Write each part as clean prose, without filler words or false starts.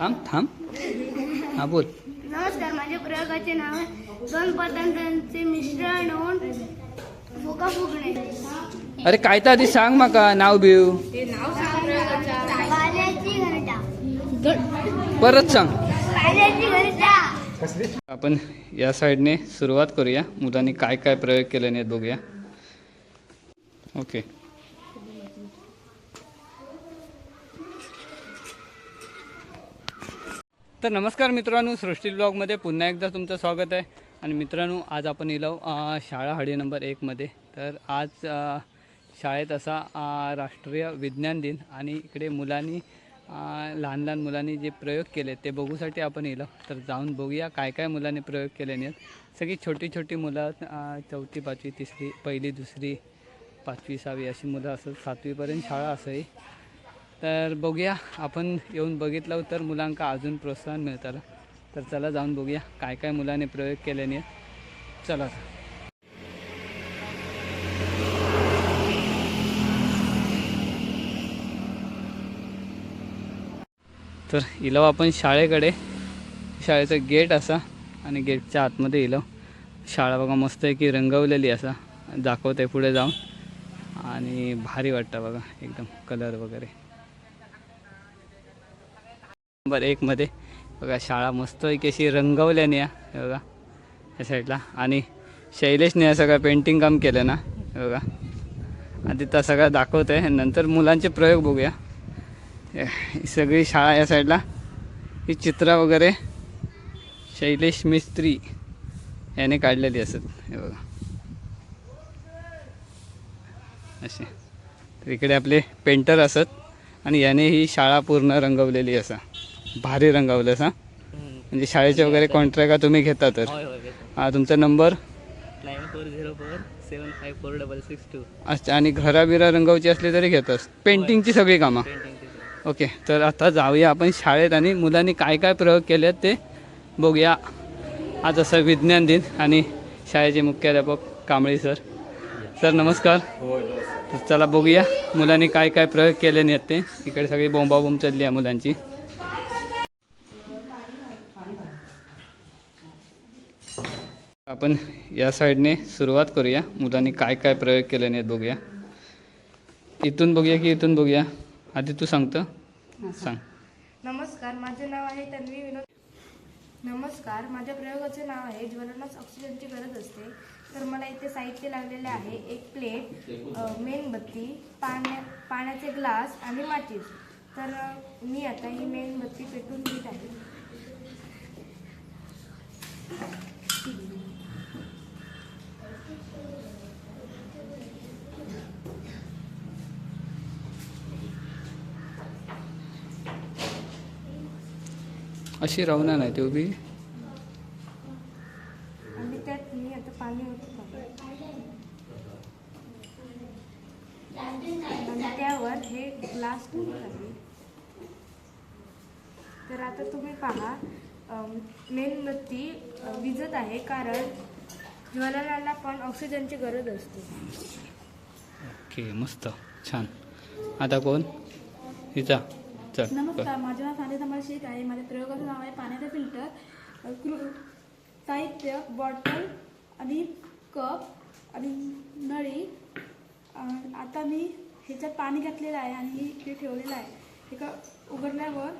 थांब थांब हा बोल. नमस्कार, माझ्या प्रयोगाचे नाव आहे दोन पदार्थांचे मिश्रण होऊन फुगा फुगणे. अरे काय तर आधी सांग माका नाव बिव पाण्याची घरटा. परत सांग. पाण्याची घरटा. आपण या साईडने सुरुवात करूया. मुलांनी काय काय प्रयोग केले नाहीत बघूया. ओके. तर नमस्कार मित्रांनो, सृष्टी ब्लॉगमध्ये पुन्हा एकदा तुमचं स्वागत आहे. आणि मित्रांनो, आज आपण येलो शाळा हडी नंबर 1मध्ये. तर आज शाळेत असा राष्ट्रीय विज्ञान दिन आणि इकडे मुलांनी लहान लहान मुलांनी जे प्रयोग केले ते बघूसाठी आपण येलो. तर जाऊन बघूया काय काय मुलांनी प्रयोग केले नाहीत. सगळी छोटी छोटी मुलं, 4थी 5वी 3री 1ली 2री 5वी 6वी अशी मुलं असत. 7वीपर्यंत शाळा असंही. तर बघूया, आपण येऊन बघितलं तर मुलांका अजून प्रोत्साहन मिळतं. तर चला जाऊन बघूया काय काय मुलांनी प्रयोग केले नाही. चला. तर इलो आपण शाळेकडे. शाळेचं गेट असा आणि गेटच्या आतमध्ये इलो. शाळा बघा मस्त आहे की रंगवलेली असा दाखवते पुढे जाऊन. आणि भारी वाटतं बघा एकदम कलर वगैरे. नंबर 1मध्ये बघा शाळा मस्त आहे की अशी रंगवल्याने आहे बघा या साईडला. आणि शैलेशने या सगळं पेंटिंग काम केलं ना बघा. आधी तर सगळं दाखवतं आहे, नंतर मुलांचे प्रयोग बघूया. ही सगळी शाळा या साईडला ही चित्र वगैरे शैलेश मिस्त्री याने काढलेली असत हे बघा असे. तर इकडे आपले पेंटर असत आणि याने ही शाळा पूर्ण रंगवलेली असा. भारी रंगवलं असा. म्हणजे शाळेचे वगैरे कॉन्ट्रॅक्ट तुम्ही घेता तर हां, तुमचा नंबर 9404754662. अच्छा. आणि घराबिरा रंगवची असली तरी घेतोस पेंटिंगची सगळी कामं. ओके. तर आता जाऊया आपण शाळेत आणि मुलांनी काय काय प्रयोग केले आहेत ते बघूया. आज असं विज्ञान दिन आणि शाळेचे मुख्याध्यापक कांबळे सर. सर नमस्कार. तर चला बघूया मुलांनी काय काय प्रयोग केले नाहीत ते. इकडे सगळी बोंबाबोंब चालली आहे मुलांची. आपण या साईडने सुरुवात करूया. मुलांनी काय काय प्रयोग केले नाहीत बघूया. इथून बघूया की इथून बघूया. आधी तू सांगतं सांग. नमस्कार, माझे नाव आहे तन्वी विनोद. नमस्कार, माझ्या प्रयोगाचे नाव आहे ज्वलनास ऑक्सिजनची गरज असते. तर मला इथे साहित्य लागलेले आहे. एक प्लेट, मेणबत्ती, पाण्याचे ग्लास आणि माचीस. तर मी आता ही मेणबत्ती पेटवून घेत आहे. अशी राहणार नाही ती उभी. आणि त्यात मी आता पाणी ओततो आणि त्यावर हे ग्लास ठेवत आहे. तर आता तुम्ही पहा, मेणबत्ती विझत आहे कारण ज्वलनाला पण ऑक्सिजनची गरज असते. ओके, मस्त छान. आता कोण हिचा चल. नमस्कार, माझे नाव सानिया धमाल शेख आहे. माझ्या प्रयोगाचं नाव आहे पाण्याचा फिल्टर. साहित्य बॉटल आणि कप आणि नळी. आता मी ह्याच्यात पाणी घातलेलं आहे आणि हे ठेवलेलं आहे. हे उघडल्यावर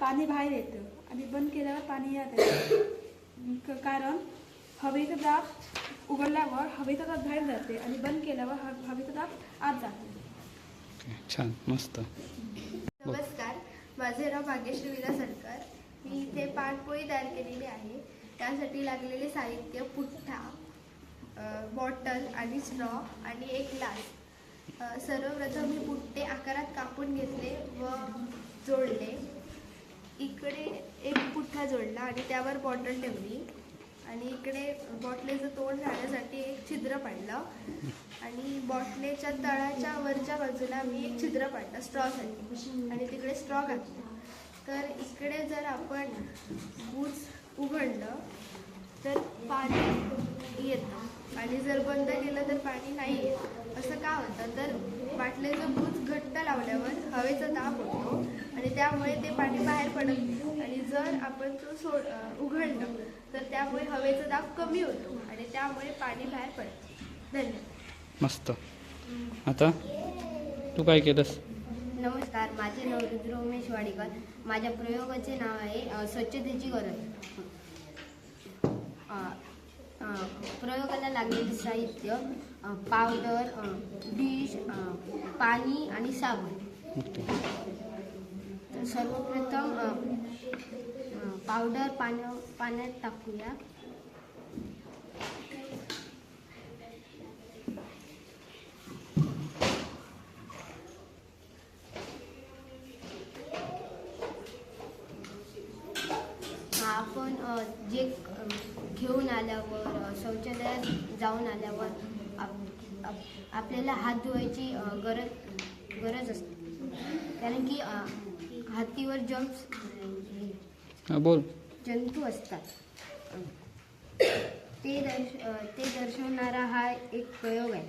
पाणी बाहेर येतं आणि बंद केल्यावर पाणी यात येतं. कारण हवेचा दाब उघडल्यावर हवेचा दाब बाहेर जाते आणि बंद केल्यावर हवेचा दाब आत जाते. छान मस्त. नमस्कार, माझे नाव भाग्यश्री विला सरकार. मी इथे पाणपोळी तयार केलेली आहे. त्यासाठी लागलेले साहित्य पुठ्ठा, बॉटल आणि स्ट्रॉ आणि एक ग्लास. सर्वप्रथम मी पुठ्ठे आकारात कापून घेतले व जोडले. इकडे एक पुठ्ठा जोडला आणि त्यावर बॉटल ठेवली आणि इकडे बॉटलेचं तोंड राहण्यासाठी एक छिद्र पाडलं आणि बॉटलेच्या तळाच्या वरच्या बाजूला मी एक छिद्र पाडलं स्ट्रॉसाठी आणि तिकडे स्ट्रॉ घातला. तर इकडे जर आपण बूच उघडलं तर पाणी येतं आणि जर बंद केलं तर पाणी नाही येत. असं का होतं तर बाटलीचं बूच घट्ट लावल्यावर हवेचा दाब होतो आणि आणि त्यामुळे ते पाणी बाहेर पडत नाही. आणि जर आपण तो उघडलं तर त्यामुळे हवेचा दाब कमी होतो आणि त्यामुळे पाणी बाहेर पडतं. धन्यवाद. मस्त. आता तू काय केलंस? नमस्कार, माझे नाव रुद्र उमेश वाडीकर. माझ्या प्रयोगाचे नाव आहे स्वच्छतेची गरज. प्रयोगाला लागलेले साहित्य पावडर, डिश, पाणी आणि साबण. तर सर्वप्रथम पावडर पाण्यात टाकूया. आपण जे घेऊन आल्यावर शौचालयात जाऊन आल्यावर आपल्याला हात धुवायची गरज असते, कारण की हातीवर बोल. जंतू असतात. ते दर्शवणारा हा एक प्रयोग आहे.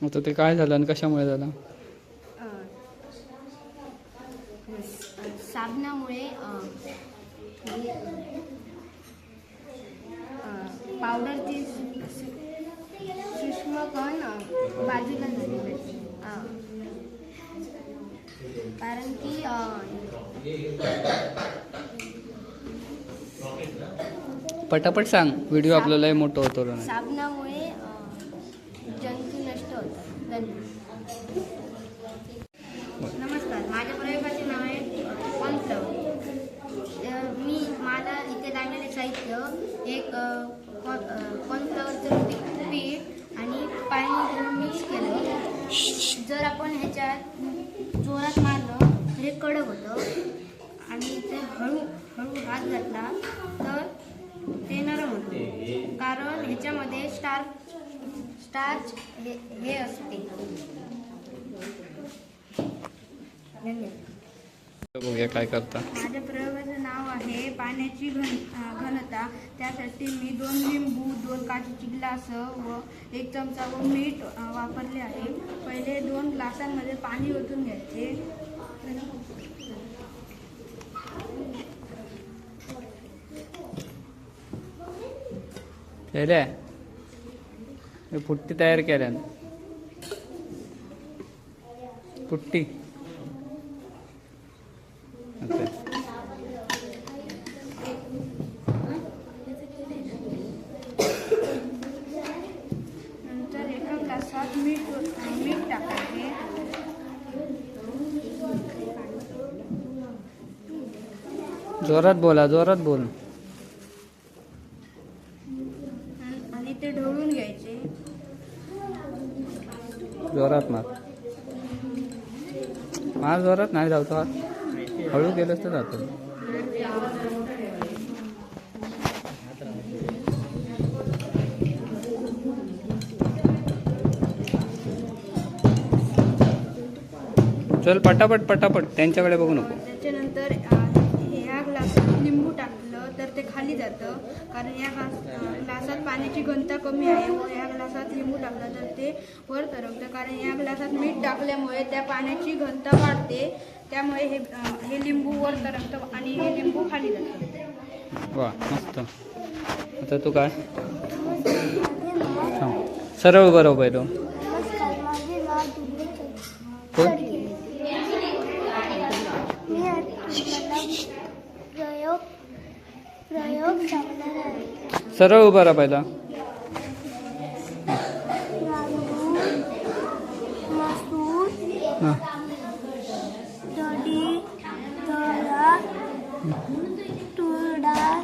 आता ते काय झालं आणि कशामुळे झालं? साबणामुळे पावडरचे सूक्ष्म कण बाजूला झाले, कारण की पटापट सांग, व्हिडिओ आपल्याला मोठं होतो ना. साबणामुळे जंतू नष्ट होतात. धन्यवाद. नमस्कार, माझ्या प्रयोगाचे नाव आहे कॉर्नफ्लॉवर. मला इथे लागलेले साहित्य एक कॉर्नफ्लॉवरचं पीठ आणि पाणी घालून मिक्स केलं. जर आपण ह्याच्यात जोरात मारलं तर हे कडक होतं आणि ते हळू हात घातला तर ते नरम होतं, कारण ह्याच्यामध्ये स्टार्च हे असते. धन्यवाद. बघूया काय करता. माझ्या प्रयोगाचं नाव आहे पाण्याची घनता. त्यासाठी मी 2 लिंबू, 2 काचेची ग्लास व 1 चमचा व मीठ वापरले आहे. पहिले 2 ग्लासांमध्ये पाणी ओतून घ्यायचे. हे पुट्टी तयार केल्या. पुट्टी नंतर एका ग्लासात मीठ टाकायचे. जोरात बोल. आणि ते ढवळून घ्यायचे. जोरात मार जोरात नाही जातो. हळू केलंच तर जातो. चल पटापट त्यांच्याकडे बघू नको. त्याच्यानंतर ह्या ग्लासात लिंबू टाकलं तर ते खाली जातं, कारण या ग्लासात पाण्याची घनता कमी आहे व या ग्लासात लिंबू टाकलं तर ते वर तरंगतं, कारण या ग्लासात मीठ टाकल्यामुळे त्या पाण्याची घनता वाढते. त्यामुळे हे लिंबू वर तरंगतं आणि हे लिंबू खाली जातं. वा मस्त. आता तू काय सरळ बरोबर आहे. नमस्कार, माझे नाव दुर्गे कोण? मी प्रयोग सांगणार आहे. सरळ उभा राहा पहिला. मसूर, हां दही, डाळ, तूर डाळ,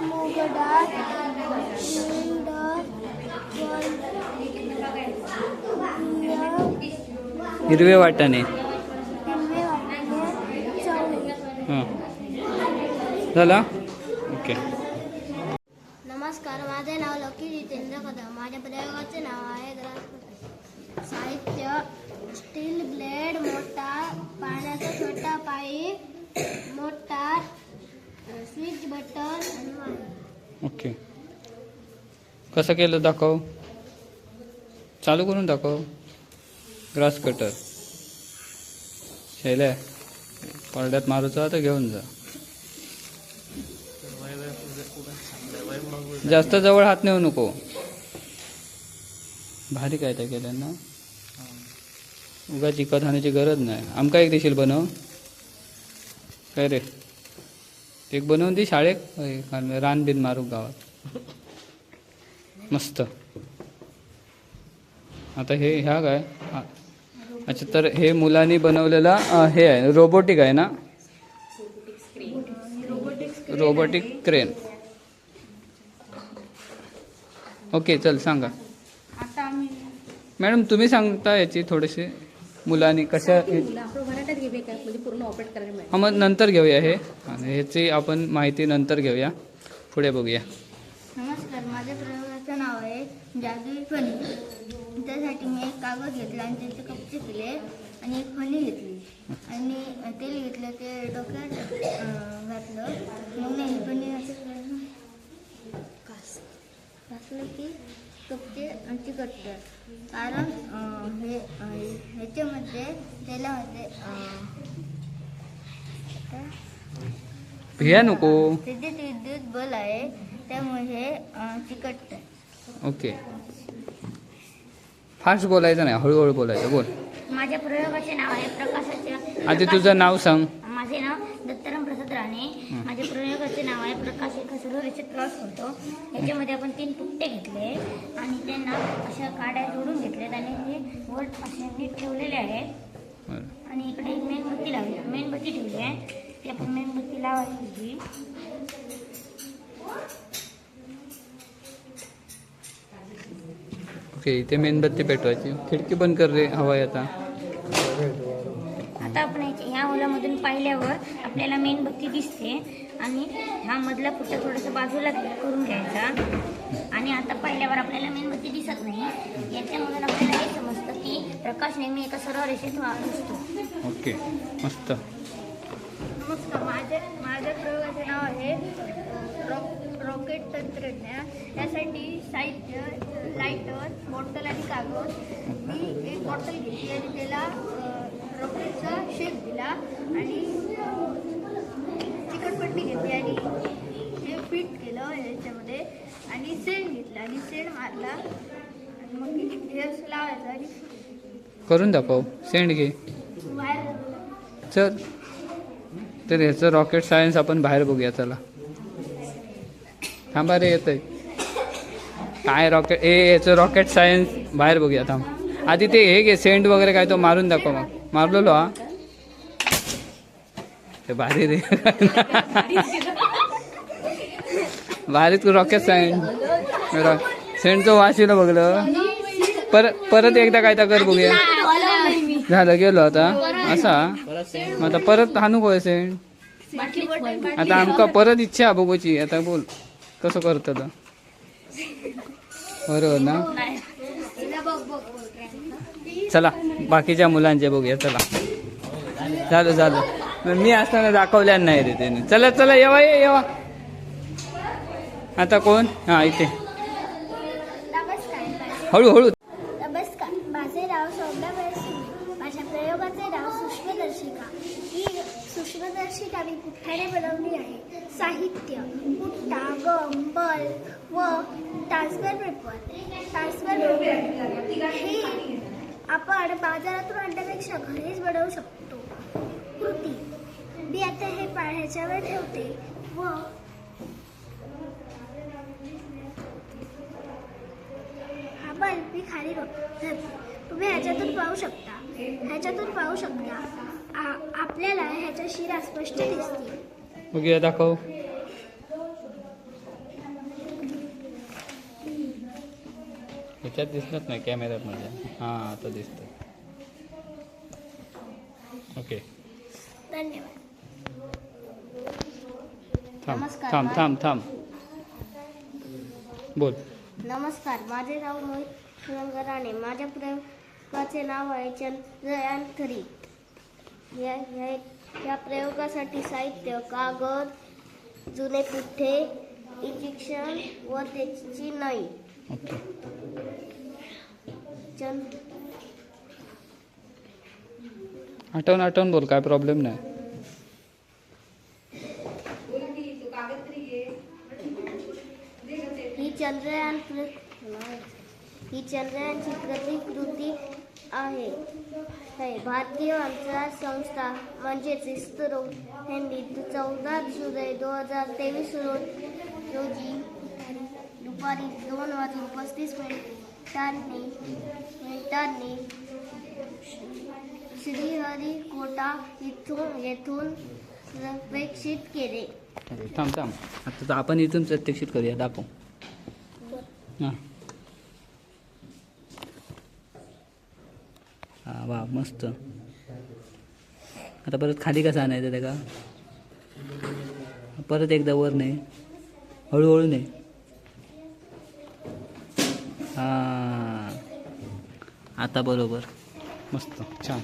मूग डाळ, हिरवे वाटाणे. हां झाला. ओके. नमस्कार, माझे नाव लकी जितेंद्र कदम. माझ्या प्रयोगाचे नाव आहे साहित्य स्टील ब्लेड, मोटार, पाण्याचा छोटा पाईप, मोटार, स्विच बटन आणि वायर. ओके. कसं केलं दाखव. चालू करून दाखव. ग्रास कटर शैल्या परड्यात मारूचा तर घेऊन जा. जास्त जवळ हात नेऊ नको. भारी काय त्या केलं ना. उगा चिकट खाण्याची गरज नाही. आमका एक देशील बनव काय रे. एक बनवून दी शाळेत रान बिन मारू गावात मस्त. आता हे ह्या काय अच्छा तर हे मुलांनी बनवलेला हे आहे रोबोटिक आहे ना. Robotic crane. ओके चल सांगा आता आम्ही मॅडम तुम्ही सांगता याची थोडेसे मुलांनी कशा मराठीत घेऊया काय म्हणजे पूर्ण ऑपरेट करायला मिळेल. हा मग नंतर घेऊया हे आणि ह्याची आपण माहिती नंतर घेऊया. पुढे बघूया. नमस्कार, माझ्या प्रयोगाचं नाव आहे जादुई फणी. त्यासाठी मी एक कागद घेतला आणि त्याचे कपचे केले आणि एक फणी घेतली आणि तेल घेतलं ते डोक्यात घातलं. मग मी ही फणी असं घासलं की कपचे चिकटतात. कारण ह्याच्यामध्ये तेलामध्ये भिया नको. विद्युत बल आहे त्यामुळे हे चिकटतं. ओके फास्ट बोलायचं नाही हळूहळू बोलायचं. बोल. माझ्या प्रयोगाचे नाव आहे प्रकाशाच्या. आधी तुझं नाव सांग. माझे नाव दत्ताराम प्रसाद राणे. माझ्या प्रयोगाचे नाव आहे प्रकाश एका सरळरेषेत क्रॉस होतो. याच्यामध्ये आपण 3 पुट्टे घेतले आणि त्यांना अशा काड्या जोडून घेतल्यात आणि हे वर असे नीट ठेवलेले आहेत. बरं. आणि इकडे एक मेणबत्ती लावली मेणबत्ती ठेवली आहे. ती आपण मेणबत्ती लावायची. ओके इथे मेणबत्ती पेटवायची. खिडकी बंद कर रे हवा आहे आता. आता आपण ह्या ओलामधून पाहिल्यावर आपल्याला मेणबत्ती दिसते आणि हा मधला फुटा थोडासा बाजूला करून घ्यायचा. आणि आता पाहिल्यावर आपल्याला मेणबत्ती दिसत नाही. याच्यामधून आपल्याला हे समजतं की प्रकाश नेहमी एका सरळ रेषेत दिसतो. ओके मस्त. नमस्कार, माझ्या प्रयोगाचे नाव आहे रॉकेट तंत्रज्ञान. यासाठी साहित्य लायटर, बॉटल आणि कागद. मी एक बॉटल घेतली आणि त्याला रॉकेटचा शेप दिला आणि चिकटपट्टी घेतली आणि हे फिट केलं ह्याच्यामध्ये आणि सेंड घेतला आणि सेंड मारला आणि मग हे असं लावायचं आणि करून दाखव. सेंड घे बाहेर. चल. तर ह्याचं रॉकेट सायन्स आपण बाहेर बघूया. चला थांबा रे येतंय काय रॉकेट याचं रॉकेट सायन्स बाहेर बघूया. थांब आधी ते हे घे सेंड वगैरे काय तो मारून दाखव. मग मारलेलो हा ते भारी रे. भारीच रॉकेट सायन्स सेंडचं वाशीला बघलं. परत एकदा काय तर कर बघूया. झालं गेलो आता असा. मग आता परत हानू गोय सेंड. आता आमका परत इच्छा बघूची. आता बोल कसं करतं बरोबर ना. चला बाकीच्या मुलांचे बघूया. चला झालं मी असताना दाखवल्या नाही रे त्याने. चला चला येवा. आता कोण हा इथे हळूहळू. नमस्कार, माझे नाव सौम्या वैश्य. माझ्या प्रयोगाचे नाव सूक्ष्मदर्शिका. ही सूक्ष्मदर्शिका मी पुठ्ठ्याने बनवली आहे. साहित्य पुठ्ठा, गम, बल व ट्रान्सफर पेपर. हे आपण बाजारातून आणण्यापेक्षा घरीच बनवू शकतो. कृती मी आता हे ह्याच्यावर ठेवते व हा बल्ब मी खाली धरते. तुम्ही ह्याच्यातून पाहू शकता. आपल्याला ह्याच्या शिरा स्पष्ट दिसतील. बघूया दाखव. ह्याच्यात दिसत नाही कॅमेऱ्यात मध्ये. हां आता दिसतं. ओके धन्यवाद. थांब बोल. नमस्कार, माझे नाव मोहित राणे. माझ्या प्रयोगाचे नाव आहे चंद्रयान 3. या प्रयोगासाठी साहित्य कागद, जुने पुठ्ठे, इंजेक्शन व त्याची नळी. किचन आठवून बोल, काय प्रॉब्लेम नाही. ही चंद्रयानची प्रतिकृती आहे. भारतीय अंतराळ संस्था म्हणजेच इस्रो यांनी 14 जुलै 2023 रोजी दुपारी 2:35 मिनिटांनी श्रीहरिकोटा येथून प्रक्षेपित केले. थांब आता तर आपण इथून प्रत्यक्षित करूया, दाखव. हां हां, वा मस्त. आता परत खाली कसं आणायचं ते का? परत एकदा वर नाही, हळूहळू नाही. हां, आता बरोबर, मस्त, छान.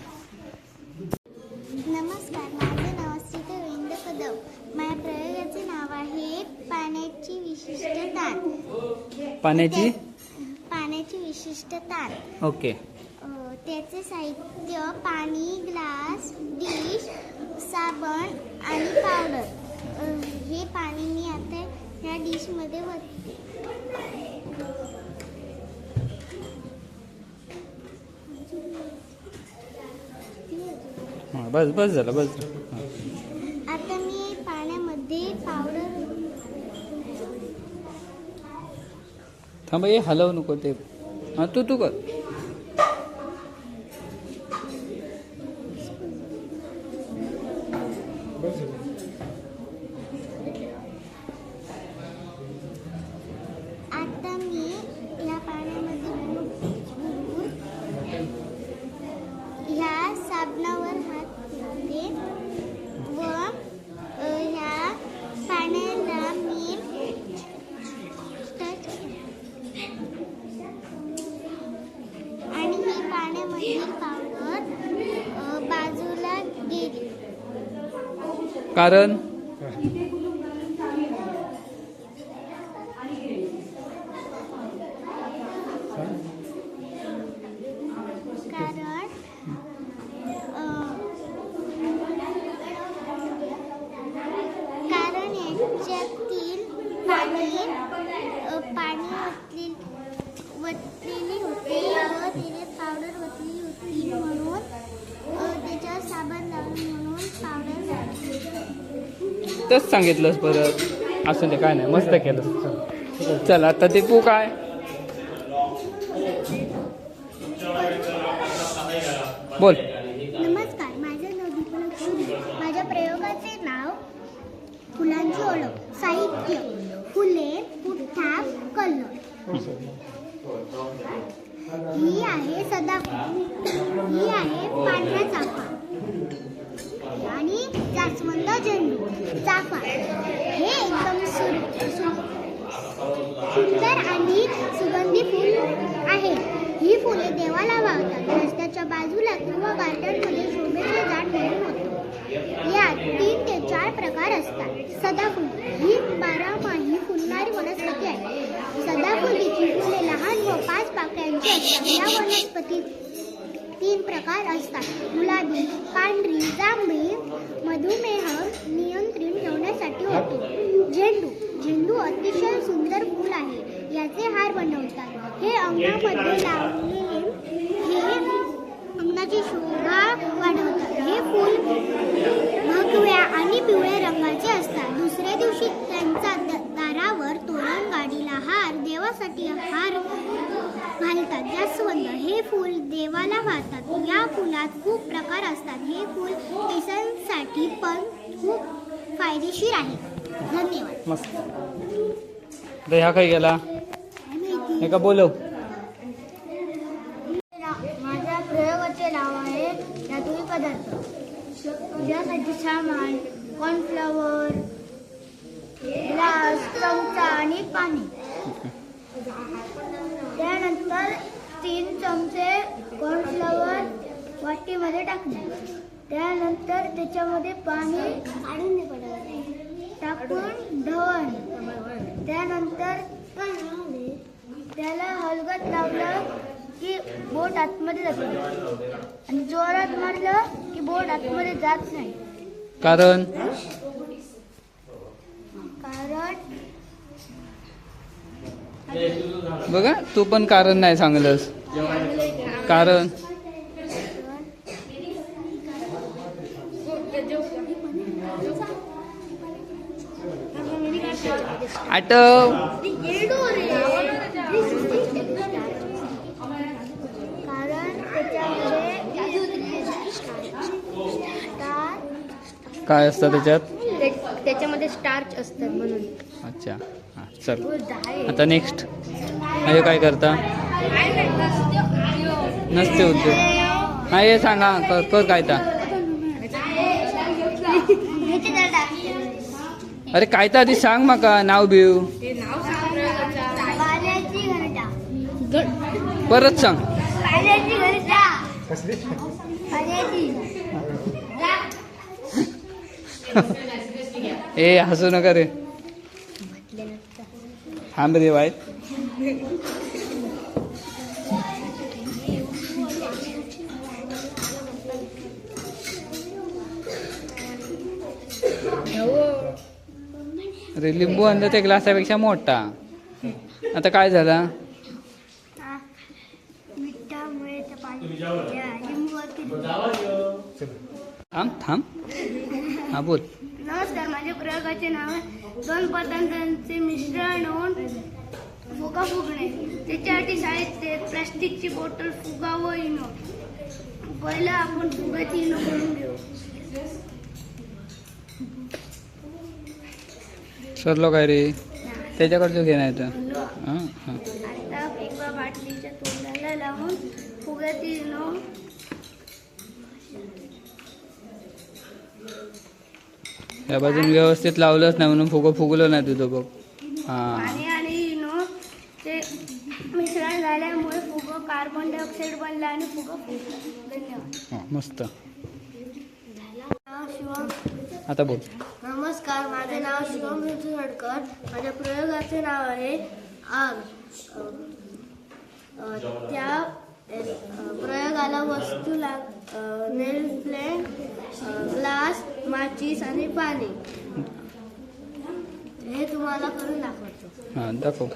नमस्कार, माझे नाव श्रीते रवींद्र कदम. माझ्या प्रयोगाचे नाव आहे पाण्याची विशिष्ट ताण. पाण्याची विशिष्ट ताण. ओके. त्याचे साहित्य पाणी, ग्लास, डिश, साबण आणि पावडर. हे पाणी मी आता ह्या डिशमध्ये ओतते. हां, बस झालं. हां. आता मी पाण्यामध्ये पावडर थांब, हे हलवू नको ते. हां, तू कर. आता मी ह्या पाण्यामध्ये बुडवून ह्या साबणावर हात ठेवते व ह्या पाण्याला मी टच आणि ही पाण्यामधील पावडर बाजूला गेली. कारण कारण याच्यातील पाणी ओतलेली होती व तिने पावडर ओतलेली होती म्हणून त्याच्यावर साबण लावून म्हणून पावडर झाली. तेच सांगितलंस परत. असं नाही, काय नाही, मस्त केलं. चल आता ते तू काय बोल. नमस्कार, माझं नाव दीपलक्ष्मी. माझ्या प्रयोगाचे नाव फुलांची ओळख. साहित्य फुले, पुठ्ठा, कलर. ही आहे सदाफूल. ही आहे पांढरा चाफा आणि जास्वंद, झेंडू, चाफा. हे एकदम सुंदर आणि सुगंधी फूल आहे. ही फुले देवाला वाहतात. रस्त्याच्या बाजूला किंवा गार्डनमध्ये शोभेचे झाड म्हणून होतं. यात 3 ते 4 प्रकार असतात. सदाफूल ही बारामाही फुलणारी वनस्पती आहे. सदाफुलीची फुले लहान व 5 पाकळ्यांची असतात. या वनस्पतीत 3 प्रकार असतात. गुलाबी, पांढरी, जांभळी. मधुमेह नियंत्रण ठेवण्यासाठी होतो. झेंडू अतिशय सुंदर फूल आहे. याचे हार बनवतात. हे अंगणामध्ये लावलेले हे अंगणाची शोभा वाढवतात. हे फूल भगव्या आणि पिवळ्या रंगाचे असतात. दुसऱ्या दिवशी त्यांचा दारावर तोरण, गाडीला हार, देवासाठी हार घालतात. जास्वंद हे फूल देवाला वाहतात. या फुलात खूप प्रकार असतात. हे फूल केसांसाठी पण खूप फायदेशीर आहे. धन्यवाद. मस्त. ह्या काय गेला हे का बोलव. माझ्या प्रयोगाचे नाव आहे धातुरी पदार्थ. यासाठी सामान कॉर्नफ्लॉवर, ग्लास, चमचा आणि पाणी. त्यानंतर 3 चमचे कॉर्नफ्लॉवर वाटीमध्ये टाकणे. त्यानंतर त्याच्यामध्ये पाणी टाकून ढवळणे. त्यानंतर त्याला हलगत लावलं की बोट आतमध्ये जाते आणि जोरात मारलं की बोट आतमध्ये जात नाही. कारण कारण बघा तू पण कारण नाही सांगलंस. कारण आठव. कारण त्याच्यामध्ये काय असतं त्याच्यात? त्याच्यामध्ये स्टार्च असतात म्हणून. अच्छा हां चल आता नेक्स्ट. हे काय करता? नसते उद्योग. हा हे सांगा कर काय ता? अरे काय तर आधी सांग माका नाव बिव. पाण्याची घरटा. परत सांग. पाण्याची घरटा. पाण्याची. ए हसू नका रे. थांब रे बाय. अरे लिंबू आणलं त्या ग्लासापेक्षा मोठा. आता काय झाला? मिठामुळे त्या पाणी लिंबूवरती. थांब थांब. हा बोल. नमस्कार, माझ्या प्रयोगाचे नाव आहे 2 पदार्थांचे मिश्रण होऊन फुगा फुगणे. त्याच्यासाठी साहित्य प्लास्टिकची बॉटल, फुगा व इनो. पहिला आपण फुगाची इनो करून घेऊ. सरलो काय रे? त्याच्याकडचं घे नाही तर. हां हां आता एका बाटलीच्या तोंडाला लावून फुग्याची इनो या बाजून व्यवस्थित लावलंच नाही म्हणून फुगलं नाही तुझं बघ. हां पाणी आणि इनो ते मिश्रण झाल्यामुळे फुगं कार्बन डायऑक्साईड बनला आणि फुगं फुगला. धन्यवाद. हां मस्त. नाव शिवम. आता बोल. नमस्कार, माझे नाव शिवम ऋतुसडकर. माझ्या प्रयोगाचे नाव आहे आग. त्या प्रयोगाला वस्तू नेल प्लेन, ग्लास, माचीस आणि पाणी. हे तुम्हाला करून दाखवतो. हां दाखव.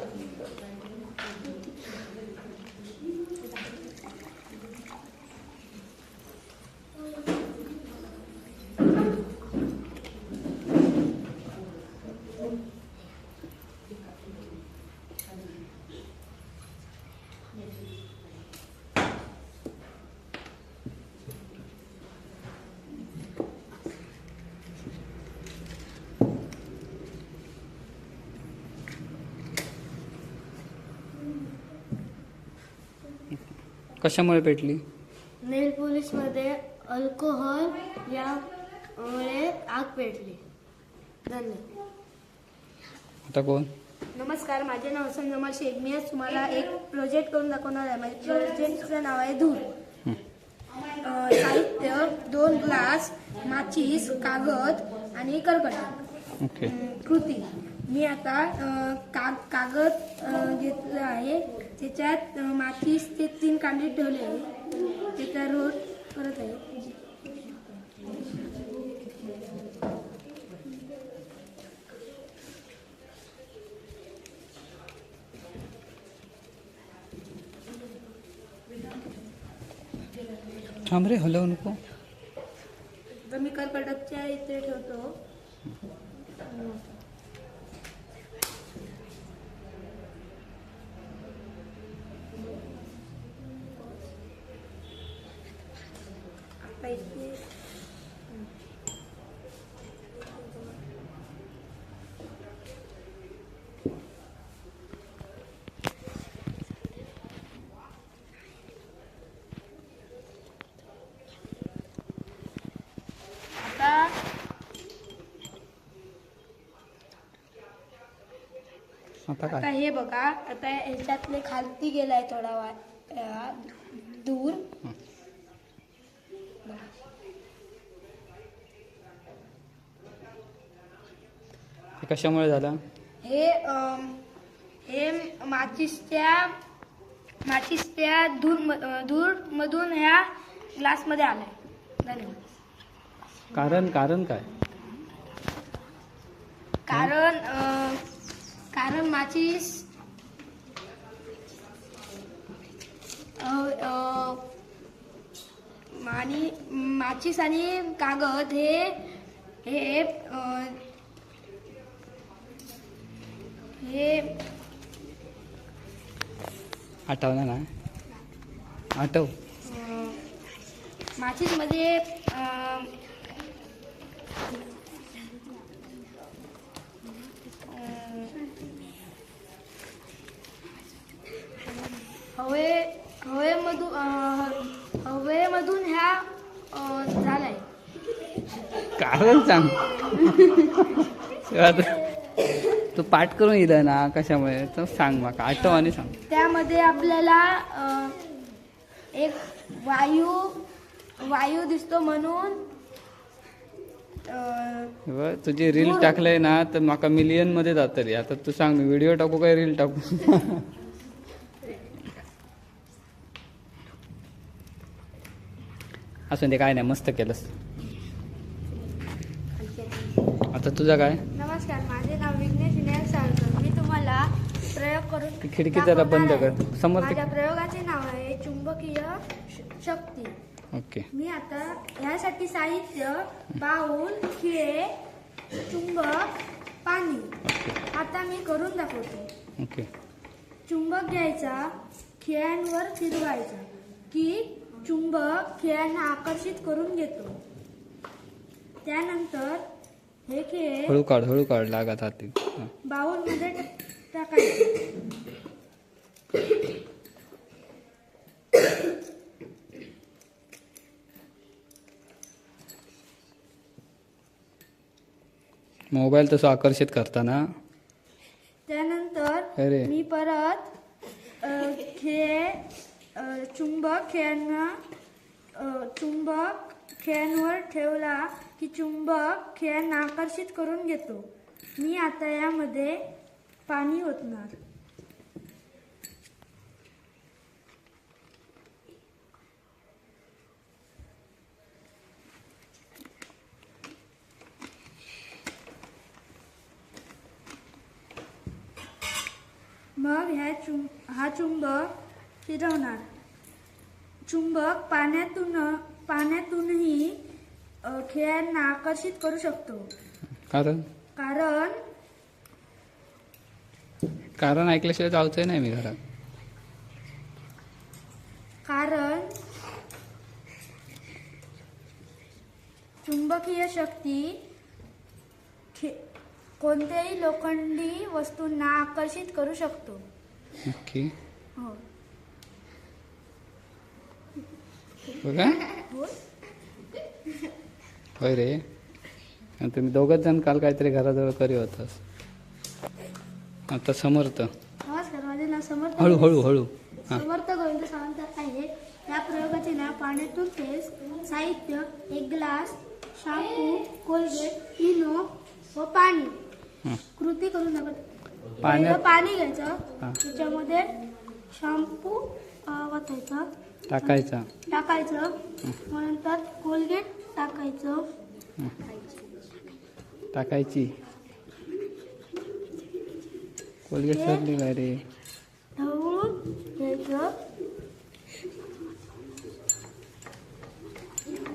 कशामुळे पेटली? नेल पॉलिशमध्ये अल्कोहोल यामुळे आग पेटली. धन्यवाद. आता कोण? नमस्कार, माझे नाव संजमाल शेख. मी आज तुम्हाला एक प्रोजेक्ट करून दाखवणार आहे. माझ्या प्रोजेक्टचं नाव आहे धूर. साहित्य 2 ग्लास, माचीस, कागद आणि करकट. ओके. कृती. मी आता कागद घेतला आहे. त्याच्यात माचीस ते 3 कांडे ठेवले आहे. त्याचा रोट करत आहे. थांब रे हलवू नको. तर मी करकटच्या इथे ठेवतो. आता इथे आता आता काय? हे बघा, आता ह्याच्यातले खालती गेलाय थोडा दूर. हे कशामुळे झालं? हे माचीसच्या माचीस त्या धूरमधून ह्या ग्लासमध्ये आलाय. धन्यवाद. कारण काय? कारण माचीस आणि माचीस आणि कागद हे आठवलं ना? आठव. माचीसमध्ये हवेमधून ह्या झालाय. कारण सांग. आता तू पाठ करून येईल ना कशामुळे तर सांग मला, आठव आणि सांग. त्यामध्ये आपल्याला एक वायू दिसतो म्हणून बरं, तुझी रील टाकलंय ना तर माका मिलियन मध्ये जातली. आता तू सांग, मी व्हिडिओ टाकू काय रील टाकू? असं ते काय नाही, मस्त केलंस. आता तुझा काय? नमस्कार, माझे नाव विघ्नेश विनायक साळकर. मी तुम्हाला प्रयोग करून ती खिडकी जरा बंद दाखवणार कर. आहे. समोर माझ्या प्रयोगाचे नाव आहे चुंबकीय शक्ती. ओके. मी आता ह्यासाठी साहित्य बाऊल, खिळे, चुंबक, पाणी. आता मी करून दाखवते. ओके. चुंबक घ्यायचा, खिळ्यांवर फिरवायचा की चुंबक खिळ्यांना आकर्षित करून घेतो. त्यानंतर हे खिळे हळू काढ लागत हाती. बाउलमध्ये टाकायचे. मोबाईल तसं आकर्षित करताना. त्यानंतर अरे. मी परत चुंबक खिळ्यांवर ठेवला की चुंबक खिळ्यांना आकर्षित करून घेतो. मी आता यामध्ये पाणी ओतणार. मग हा चुंबक फिरवणार. चुंबक पाण्यातूनही खिळ्यांना आकर्षित करू शकतो. कारण ऐकल्याशिवाय जायचंय नाही मी घरात. कारण चुंबकीय शक्ती कोणत्याही लोखंडी वस्तूंना आकर्षित करू शकतो. ओके. हो. बघा. होय रे. आणि तुम्ही दोघच जण काल काहीतरी घराजवळ करी होतास. आता समर्थ. नमस्कार, माझे नाव समर्थ. हळू. समर्थ गोविंद सावंत आहे. या प्रयोगाचे नाव पाण्यातून फेस. साहित्य एक ग्लास, शॅम्पू, कोलगेट, इनो व पाणी. कृती करून दाखवते. पाणी घ्यायचं, त्याच्यामध्ये शॅम्पू वाटायचा टाकायचं. मग नंतर कोलगेट टाकायची. कोलगेट सरली काय रे? ढवळून घ्यायचं.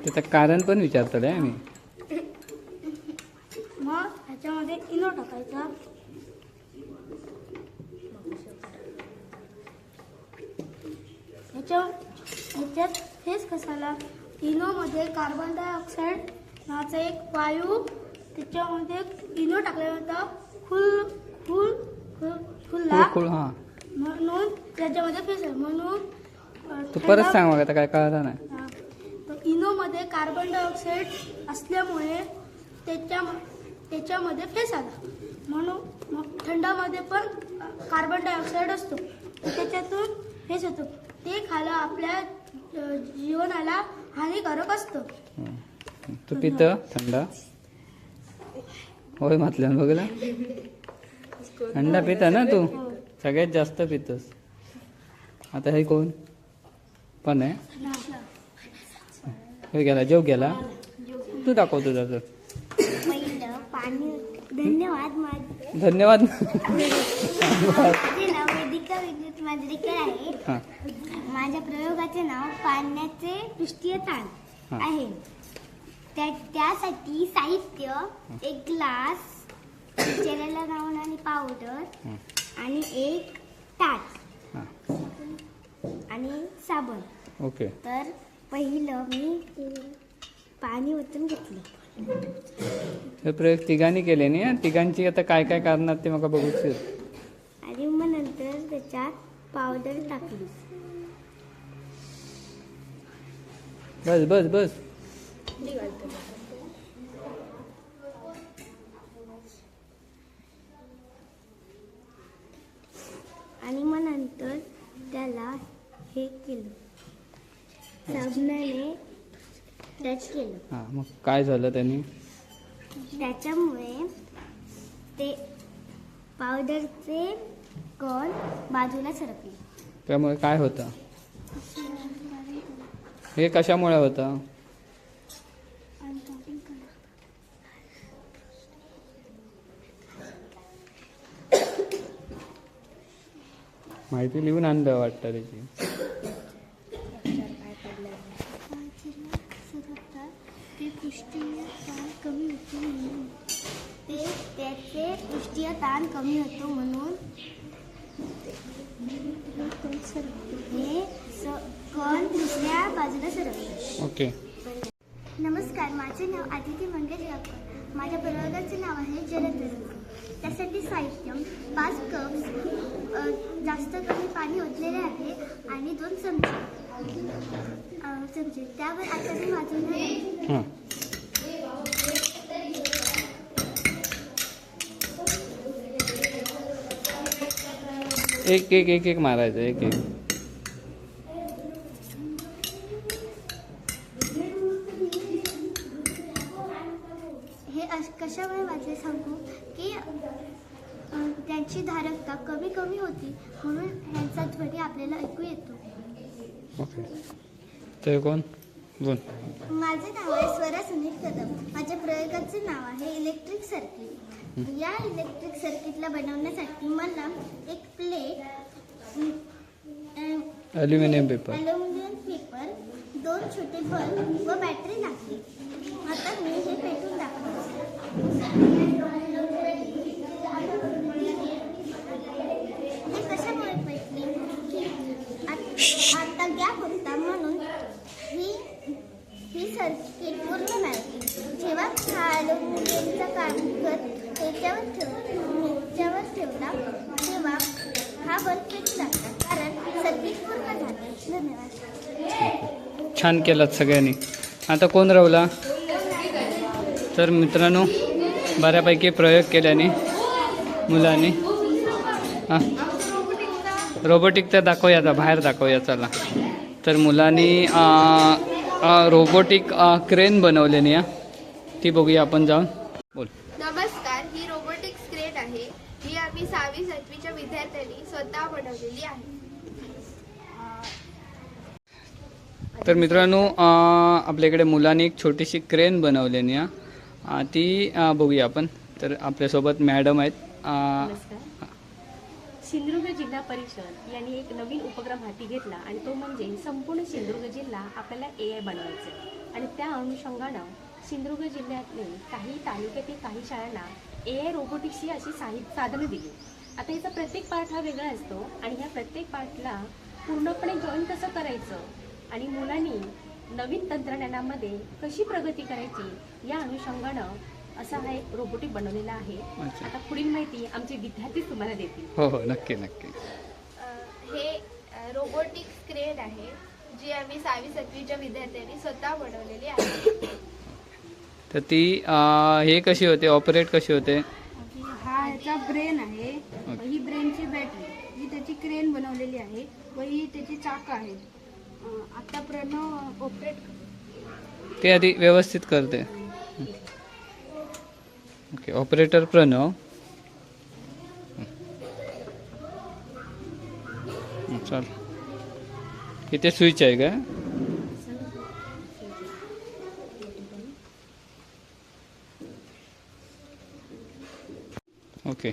त्याचं कारण पण विचारतोय मी. मग ह्याच्यामध्ये इनो टाकायचा. ह्याच्यात फेस कशाला? इनोमध्ये कार्बन डायऑक्साईड नावाचा एक वायू, त्याच्यामध्ये इनो टाकल्यानंतर फुलला म्हणून त्याच्यामध्ये फेस आहे. म्हणून तू परत सांग मग, आता काय कळलं नाही. इनोमध्ये कार्बन डायऑक्साईड असल्यामुळे त्याच्यामध्ये फेस आला. म्हणून मग थंडामध्ये पण कार्बन डायऑक्साईड असतो, त्याच्यातून फेस होतो. ते खायला आपल्या जीवनाला हानिकारक असतं. तू पित थंड? होय म्हटलं बघला. थंड पिता ना तू? सगळ्यात जास्त पितस. आता हे कोण पण आहे हे गेला जेव गेला तू दाखव तुझा तर पहिलं पाणी धन्यवाद धन्यवाद माझे नाव वेदिका विद्युत मांजरेकर आहे. हां माझ्या प्रयोगाचे नाव पाण्याचे पृष्ठीय ताण हां. आहे. त्यासाठी साहित्य एक ग्लास, चिरलेला राऊंड आणि पावडर आणि एक ताट हां आणि साबण. ओके. तर पहिलं मी पाणी ओतून घेतले. हे प्रयोग तिघांनी केले नाही तिघांची आता काय काय करणार ते मला बघूच. आणि मग नंतर त्याच्यात पावडर टाकली. बस बस बस आणि मग नंतर त्याला हे केलं साबणाने टच केलं. हां मग काय झालं त्यांनी त्याच्यामुळे ते पावडरचे कण बाजूला सरकले. त्यामुळे काय होतं हे कशामुळे होतं माहिती लिहून आणलं वाटतं त्याची. ते पृष्ठीय ताण कमी होतो म्हणून त्याचे पृष्ठीय ताण कमी होतो म्हणून हे कण दुसऱ्या बाजूला सरकले. ओके. नमस्कार, माझे नाव आदिती मंगेश गावकर. माझ्या प्रयोगाचे नाव आहे जलतरंग. त्यासाठी साहित्य 5 कप जास्त कमी पाणी ओतलेले आहे आणि 2 चमचे. त्यावर आता मी वाजवणार आहे. हां एक एक एक एक मारायचं एक एक. हे कशामुळे वाजले सांगू की त्यांची धारकता कमी कमी होती म्हणून ह्यांचा ध्वनी आपल्याला ऐकू येतो. ओके. ते कोण बोल. माझे नाव आहे स्वरा सुनील कदम. माझ्या प्रयोगाचे नाव आहे इलेक्ट्रिक सर्किट. या इलेक्ट्रिक सर्किटला बनवण्यासाठी मला एक plate, aluminium paper, aluminium paper, 2 छोटे बल्ब व बॅटरी लागली. आता मी हे पेटून दाखवते. हे कशामुळे पेटले आता गॅप होता म्हणून ही सर्किट पूर्ण नाही. जेव्हा हा ॲल्युमिनियमचा कागद त्याच्यावर ठेवला तेव्हा हा बल्ब पेटू लागला कारण सर्किट पूर्ण झाले. धन्यवाद. छान केलात सगळ्यांनी. आता कोण राहुला. तर मित्रांनो बऱ्यापैकी प्रयोग केल्याने मुलांनी हां रोबोटिक तर दाखवूया आता बाहेर दाखवूया चला. तर मुलांनी रोबोटिक क्रेन बनवल्याने ती बघूया आपण जाऊन. बोल. नमस्कार, ही रोबोटिक्स क्रेन आहे. ही आम्ही 6वी 7वीच्या विद्यार्थ्यांनी स्वतः बनवलेली आहे. तर मित्रांनो आपल्याकडे मुलांनी एक छोटीशी क्रेन बनवल्याने ती बघूया आपण. तर आपल्यासोबत मॅडम आहेत. नमस्कार. सिंधुदुर्ग जिल्हा परिषद यांनी एक नवीन उपक्रम हाती घेतला आणि तो म्हणजे संपूर्ण सिंधुदुर्ग जिल्हा आपल्याला AI बनवायचा आहे. आणि त्या अनुषंगानं सिंधुदुर्ग जिल्ह्यातले काही तालुक्यातील काही शाळांना AI रोबोटिक्सची अशी साधनं दिली. आता याचा प्रत्येक पार्ट हा वेगळा असतो आणि ह्या प्रत्येक पार्टला पूर्णपणे जॉईन कसं करायचं आणि मुलांनी नवीन तंत्रज्ञानामध्ये कशी प्रगती करायची या अनुषंगानं असा हा एक रोबोटिक बनवलेला आहे. अच्छा. आता पुढील माहिती आमचे विद्यार्थीच तुम्हाला देतील. हो हो नक्की नक्की. हे रोबोटिक्स क्रेन आहे जी आम्ही 6वी 7वीच्या विद्यार्थ्यांनी स्वतः बनवलेली आहे. तर ती हे कशी होते ऑपरेट कशी होते. हा ह्याचा ब्रेन आहे. ही ब्रेनची बॅटरी, ही त्याची क्रेन बनवलेली आहे व ही त्याची चाकं आहेत. आता प्रणव ऑपरेट ते आधी व्यवस्थित करते. ओके. ऑपरेटर प्रणव. चल इथे स्विच आहे का? ओके.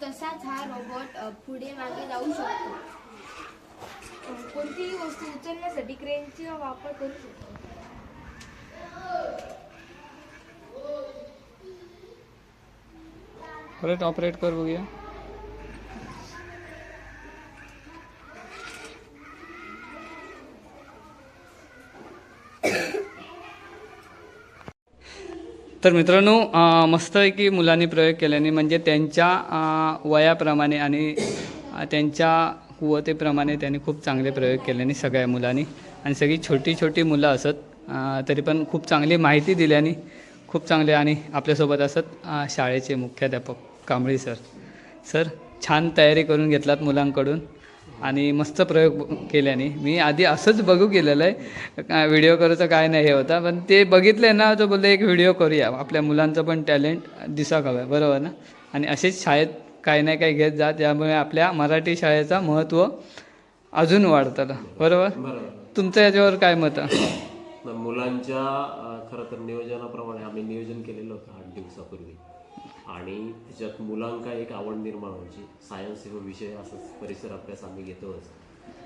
तसाच हा रोबोट पुढे मागे जाऊ शकतो. कोणतीही वस्तू उचलण्यासाठी क्रेनचा वापर करू शकतो. परत ऑपरेट कर बघूया. तर मित्रांनो, मस्तपैकी मुलांनी प्रयोग केल्याने म्हणजे त्यांच्या वयाप्रमाणे आणि त्यांच्या कुवतेप्रमाणे त्यांनी खूप चांगले प्रयोग केल्याने सगळ्या मुलांनी, आणि सगळी छोटी छोटी मुलं असत तरी पण खूप चांगली माहिती दिल्याने खूप चांगले. आणि आपल्यासोबत असत शाळेचे मुख्याध्यापक कांबळी सर. सर छान तयारी करून घेतलात मुलांकडून आणि मस्त प्रयोग केल्याने. मी आधी असंच बघू केलेलं आहे, व्हिडिओ करूचं काय नाही हे होता, पण ते बघितले ना तो बोलले एक व्हिडिओ करूया, आपल्या मुलांचं पण टॅलेंट दिसाक हवं आहे, बरोबर ना. आणि असेच शाळेत काही ना काही घेत जा, त्यामुळे आपल्या मराठी शाळेचं महत्त्व अजून वाढतं, बरोबर. तुमचं याच्यावर काय मत आहे? मुलांच्या खरं तर नियोजनाप्रमाणे आम्ही नियोजन केलेलं होतं 8 दिवसापूर्वी, आणि त्याच्यात मुलांका एक आवड निर्माण व्हायची. सायन्स हे विषय असंच परिसर अभ्यास आम्ही घेतोच,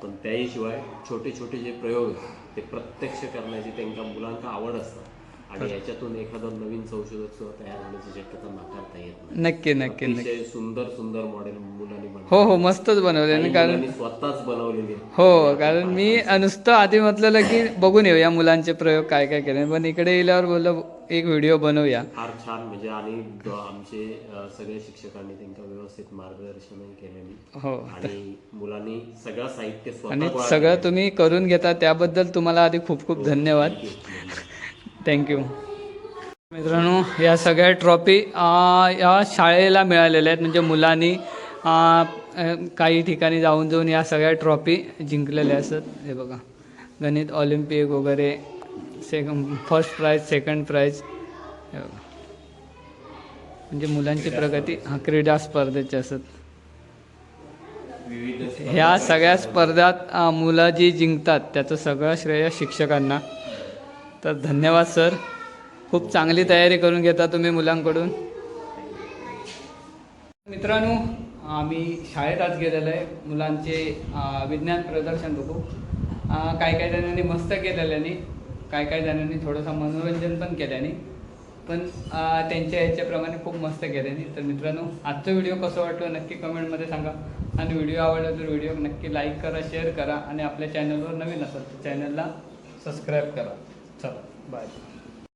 पण त्याहीशिवाय छोटे छोटे जे प्रयोग आहेत ते प्रत्यक्ष करण्याची त्यांच्या मुलांका आवड असतात, आणि याच्यातून एखादा नवीन संशोधक सुद्धा तयार होण्याची शक्यता नाकारता येत नाही. नक्की नक्की नक्की. अतिशय सुंदर सुंदर मॉडेल मुलांनी हो हो, मस्तच बनवले ना, कारण मुलांनी स्वतःच बनवलेली आहेत. हो, कारण मी नुसतं आधी म्हटलेलं की बघून येऊया मुलांचे प्रयोग काय काय केले, पण इकडे येल्यावर बोललं एक व्हिडिओ बनवूया. फार छान, म्हणजे आणि आमचे सगळ्या शिक्षकांनी त्यांना व्यवस्थित मार्गदर्शनही केलेली, हो, आणि मुलांनी सगळं साहित्य आणि स्वतः गोळा सगळं केलं. तुम्ही करून घेता त्याबद्दल तुम्हाला आधी खूप खूप धन्यवाद. थँक्यू. मित्रांनो, या सगळ्या ट्रॉफी या शाळेला मिळालेल्या आहेत, म्हणजे मुलांनी काही ठिकाणी जाऊन जाऊन या सगळ्या ट्रॉफी जिंकलेल्या असतात. हे बघा, गणित ऑलिम्पिक वगैरे, फर्स्ट प्राईज, सेकंड प्राईज, हे बघा. म्हणजे मुलांची प्रगती क्रीडा स्पर्धेची असत. ह्या सगळ्या स्पर्धात मुलं जी जिंकतात त्याचं सगळं श्रेय शिक्षकांना. तर धन्यवाद सर, खूप चांगली तयारी करून घेता तुम्ही मुलांकडून. मित्रांनो, आम्ही शाळेत आज गेलेलो आहे, मुलांचे विज्ञान प्रदर्शन बघू. काही जणांनी मस्त केलेल्याने, काही जणांनी थोडंसं मनोरंजन पण केल्याने, पण त्यांच्या ह्याच्याप्रमाणे खूप मस्त केल्याने. तर मित्रांनो, आजचा व्हिडिओ कसं वाटलं नक्की कमेंटमध्ये सांगा, आणि व्हिडिओ आवडला तर व्हिडिओ नक्की लाईक करा, शेअर करा, आणि आपल्या चॅनलवर नवीन असाल तर चॅनलला सबस्क्राईब करा. चला बाय.